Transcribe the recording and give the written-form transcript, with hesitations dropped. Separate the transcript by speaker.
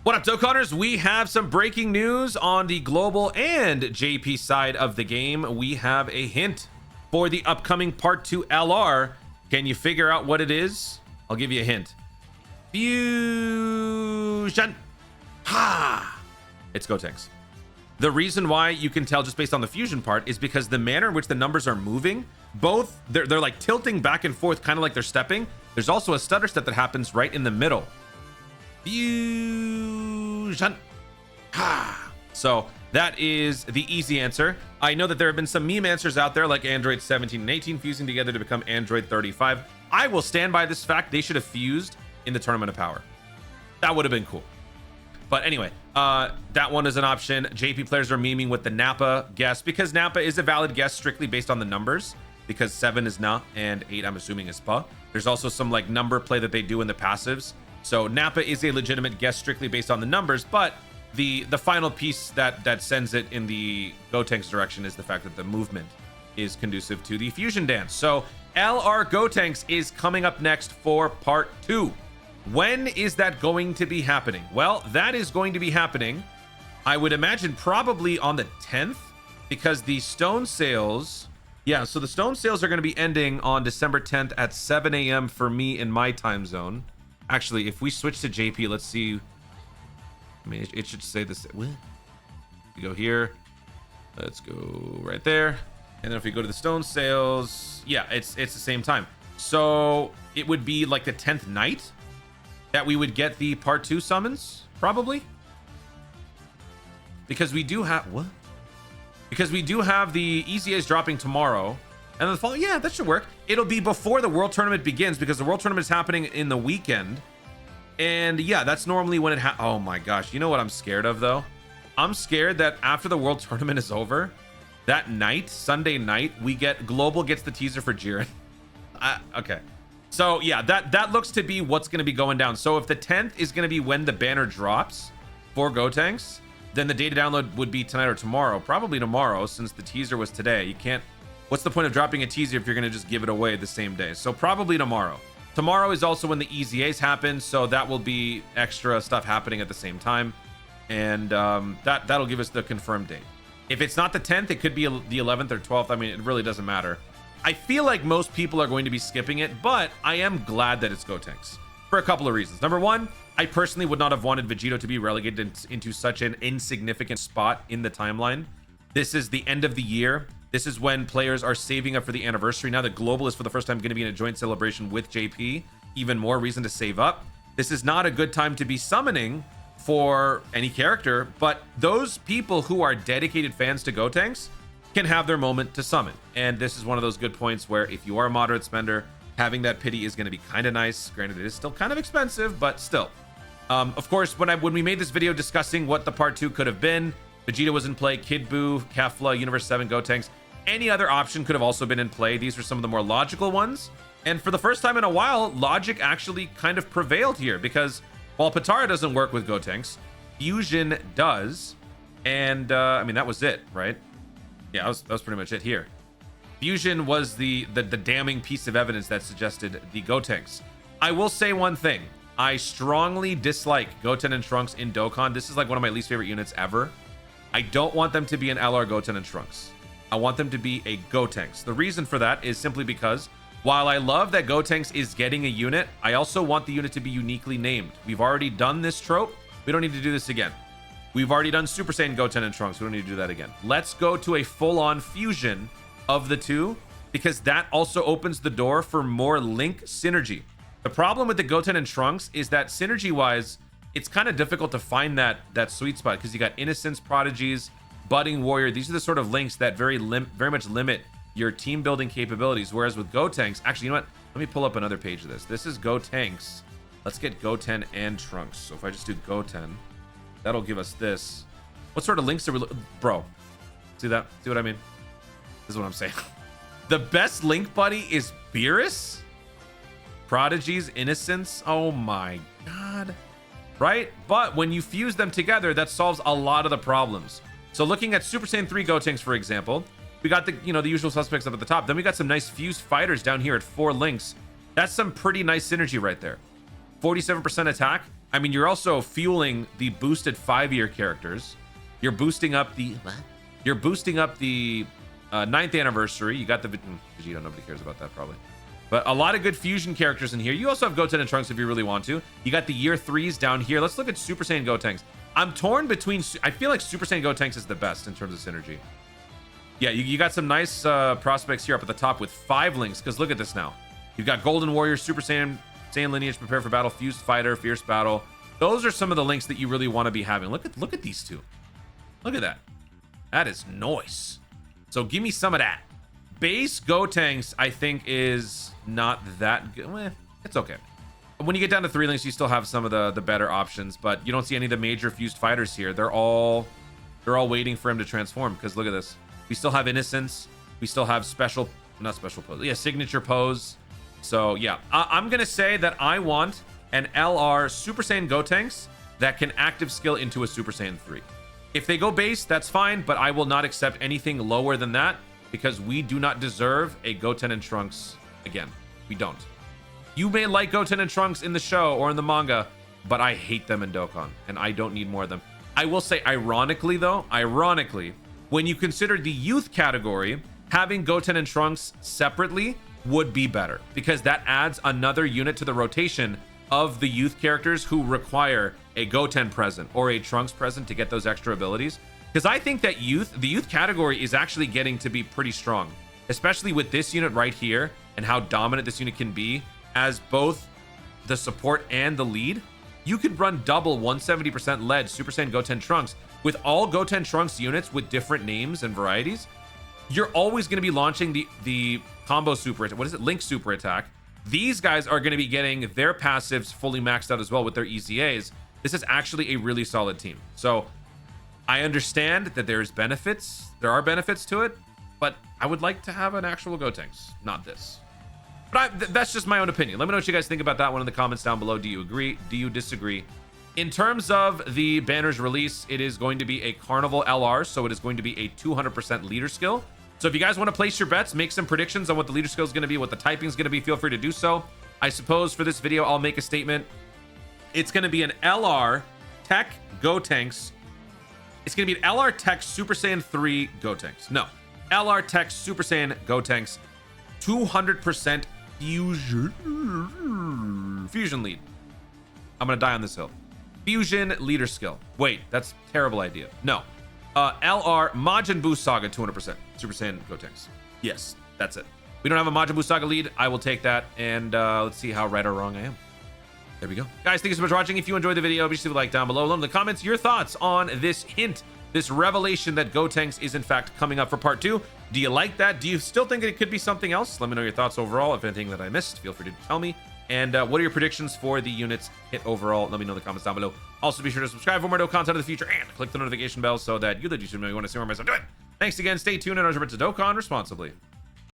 Speaker 1: What up, Dokkaners? We have some breaking news on the global and JP side of the game. We have a hint for the upcoming Part 2 LR. Can you figure out what it is? I'll give you a hint. Fusion. Ha! It's Gotenks. The reason why you can tell just based on the fusion part is because the manner in which the numbers are moving, both they're like tilting back and forth, kind of like they're stepping. There's also a stutter step that happens right in the middle. Fusion. Ha! So that is the easy answer. I know that there have been some meme answers out there like Android 17 and 18 fusing together to become Android 35. I will stand by this fact. They should have fused in the Tournament of Power. That would have been cool. But anyway, that one is an option. JP players are memeing with the Nappa guess because Nappa is a valid guess strictly based on the numbers, because 7 is Na and 8 I'm assuming is Pa. There's also some like number play that they do in the passives. So Nappa is a legitimate guess strictly based on the numbers, but the final piece that sends it in the Gotenks direction is the fact that the movement is conducive to the fusion dance. So LR Gotenks is coming up next for Part 2. When is that going to be happening? Well, that is going to be happening, I would imagine, probably on the 10th, because the stone sales, yeah, so the stone sales are going to be ending on December 10th at 7 a.m. for me in my time zone. Actually, if we switch to JP, let's see. I mean, it should say this. What? We go here. Let's go right there. And then if we go to the stone sales, yeah, it's the same time. So it would be like the 10th night that we would get the Part 2 summons, probably. Because we do have, what? Because we do have the EZAs dropping tomorrow. And then the following, yeah, that should work. It'll be before the World Tournament begins because the World Tournament is happening in the weekend. And yeah, that's normally when it oh my gosh. You know what I'm scared of though? I'm scared that after the World Tournament is over, that night, Sunday night, Global gets the teaser for Jiren. Okay. So yeah, that looks to be what's going to be going down. So if the 10th is going to be when the banner drops for Gotenks, then the data download would be tonight or tomorrow. Probably tomorrow, since the teaser was today. You can't, what's the point of dropping a teaser if you're going to just give it away the same day? So probably tomorrow. Tomorrow is also when the EZAs happen, so that will be extra stuff happening at the same time. And that'll give us the confirmed date. If it's not the 10th, it could be the 11th or 12th. I mean, it really doesn't matter. I feel like most people are going to be skipping it, but I am glad that it's Gotenks for a couple of reasons. Number one, I personally would not have wanted Vegito to be relegated into such an insignificant spot in the timeline. This is the end of the year. This is when players are saving up for the anniversary. Now that Global is for the first time going to be in a joint celebration with JP, even more reason to save up. This is not a good time to be summoning for any character, but those people who are dedicated fans to Gotenks can have their moment to summon. And this is one of those good points where if you are a moderate spender, having that pity is going to be kind of nice. Granted, it is still kind of expensive, but still. Of course, when we made this video discussing what the Part 2 could have been, Vegeta was in play, Kid Buu, Kefla, Universe 7, Gotenks. Any other option could have also been in play. These were some of the more logical ones. And for the first time in a while, logic actually kind of prevailed here, because while Patara doesn't work with Gotenks, Fusion does. And I mean, that was it, right? Yeah, that was pretty much it here. Fusion was the damning piece of evidence that suggested the Gotenks. I will say one thing. I strongly dislike Goten and Trunks in Dokkan. This is like one of my least favorite units ever. I don't want them to be an LR Goten and Trunks. I want them to be a Gotenks. The reason for that is simply because while I love that Gotenks is getting a unit, I also want the unit to be uniquely named. We've already done this trope. We don't need to do this again. We've already done Super Saiyan Goten and Trunks. We don't need to do that again. Let's go to a full-on fusion of the two, because that also opens the door for more Link synergy. The problem with the Goten and Trunks is that synergy-wise, it's kind of difficult to find that sweet spot, because you got Innocence Prodigies, Budding Warrior. These are the sort of links that very much limit your team building capabilities. Whereas with Gotenks, actually, you know what? Let me pull up another page of this. This is Gotenks. Let's get Goten and Trunks. So if I just do Goten, that'll give us this. What sort of links are we bro? See that? See what I mean? This is what I'm saying. The best link buddy is Beerus? Prodigies, Innocence. Oh my god. Right? But when you fuse them together, that solves a lot of the problems. So looking at Super Saiyan 3 Gotenks, for example, we got the usual suspects up at the top. Then we got some nice fused fighters down here at 4 links. That's some pretty nice synergy right there. 47% attack, I mean, you're also fueling the boosted 5-year characters. You're boosting up the You're boosting up the 9th anniversary. You got the Vegeta. Nobody cares about that probably. But a lot of good fusion characters in here. You also have Goten and Trunks if you really want to. You got the year 3s down here. Let's look at Super Saiyan Gotenks. I'm torn between... I feel like Super Saiyan Gotenks is the best in terms of synergy. Yeah, you got some nice prospects here up at the top with 5 links, because look at this now. You've got Golden Warrior, Super Saiyan, Saiyan Lineage, Prepare for Battle, Fused Fighter, Fierce Battle. Those are some of the links that you really want to be having. Look at these two. Look at that. That is nice. So give me some of that. Base Gotenks, I think, is not that good. Well, it's okay. When you get down to 3 links, you still have some of the better options, but you don't see any of the major fused fighters here. They're all waiting for him to transform, because look at this. We still have Innocence. We still have not special pose. Yeah, signature pose. So yeah, I'm going to say that I want an LR Super Saiyan Gotenks that can active skill into a Super Saiyan 3. If they go base, that's fine, but I will not accept anything lower than that, because we do not deserve a Goten and Trunks again. We don't. You may like Goten and Trunks in the show or in the manga, but I hate them in Dokkan, and I don't need more of them. I will say, ironically, when you consider the youth category, having Goten and Trunks separately would be better, because that adds another unit to the rotation of the youth characters who require a Goten present or a Trunks present to get those extra abilities. Because I think that the youth category is actually getting to be pretty strong, especially with this unit right here and how dominant this unit can be as both the support and the lead. You could run double 170% lead Super Saiyan Goten Trunks with all Goten Trunks units with different names and varieties. You're always going to be launching the combo super, what is it? Link super attack. These guys are going to be getting their passives fully maxed out as well with their EZAs. This is actually a really solid team. So I understand that there are benefits to it, but I would like to have an actual Gotenks, not this. But that's just my own opinion. Let me know what you guys think about that one in the comments down below. Do you agree? Do you disagree? In terms of the banner's release, it is going to be a Carnival LR, so it is going to be a 200% leader skill. So if you guys want to place your bets, make some predictions on what the leader skill is going to be, what the typing is going to be, feel free to do so. I suppose for this video, I'll make a statement. It's going to be an LR Tech Gotenks. It's going to be an LR Tech Super Saiyan 3 Gotenks. No, LR Tech Super Saiyan Gotenks, 200% fusion lead. I'm going to die on this hill. Fusion leader skill. Wait, that's a terrible idea. No. LR Majin Buu Saga 200% Super Saiyan Gotenks. Yes, that's it. We don't have a Majin Buu Saga lead. I will take that, and let's see how right or wrong I am. There we go. Guys, thank you so much for watching. If you enjoyed the video, be sure to leave a like down below. Let me know in the comments your thoughts on this hint, this revelation that Gotenks is in fact coming up for part 2. Do you like that? Do you still think it could be something else? Let me know your thoughts overall. If anything that I missed, feel free to tell me. And what are your predictions for the units hit overall? Let me know in the comments down below. Also, be sure to subscribe for more Dokkan content in the future and click the notification bell so that you, the YouTube, know you want to see more of myself doing. Thanks again. Stay tuned and remember to Dokkan responsibly.